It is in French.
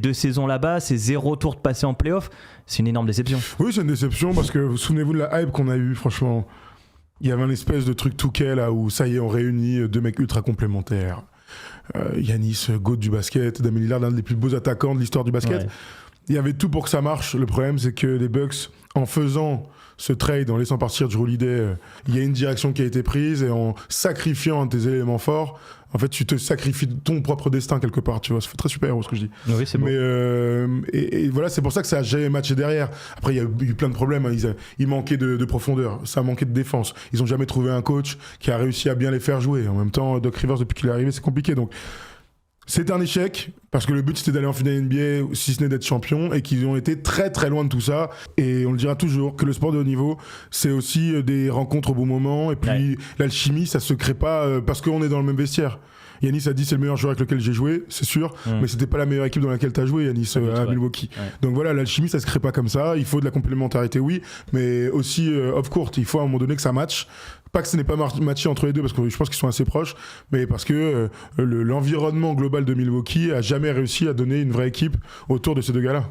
2 saisons là-bas, c'est 0 tour de passer en play-off. C'est une énorme déception. Oui, c'est une déception parce que vous souvenez-vous de la hype qu'on a eue, franchement. Il y avait un espèce de truc touquet là où ça y est, on réunit deux mecs ultra complémentaires. Giannis, GOAT du basket, Damian Lillard, l'un des plus beaux attaquants de l'histoire du basket. Ouais. Il y avait tout pour que ça marche. Le problème, c'est que les Bucks, en faisant ce trade, en laissant partir Jrue Holiday, il y a une direction qui a été prise et en sacrifiant un de tes éléments forts, en fait, tu te sacrifies ton propre destin quelque part, tu vois. Ça fait très super-héros ce que je dis. Oui, c'est bon. Mais et voilà, c'est pour ça que ça a jamais matché derrière. Après, il y a eu plein de problèmes. Hein. Il manquait de profondeur, ça manquait de défense. Ils ont jamais trouvé un coach qui a réussi à bien les faire jouer. En même temps, Doc Rivers, depuis qu'il est arrivé, c'est compliqué. Donc, c'est un échec parce que le but c'était d'aller en finale NBA, si ce n'est d'être champion, et qu'ils ont été très très loin de tout ça. Et on le dira toujours que le sport de haut niveau, c'est aussi des rencontres au bon moment. Et puis l'alchimie, ça se crée pas parce qu'on est dans le même vestiaire. Yanis a dit c'est le meilleur joueur avec lequel j'ai joué, c'est sûr, mais c'était pas la meilleure équipe dans laquelle tu as joué, Yanis, à Milwaukee. Ouais. Donc voilà, l'alchimie ça se crée pas comme ça, il faut de la complémentarité, oui, mais aussi off-court, il faut à un moment donné que ça matche. Pas que ce n'est pas matché entre les deux parce que je pense qu'ils sont assez proches, mais parce que l'environnement global de Milwaukee a jamais réussi à donner une vraie équipe autour de ces deux gars-là.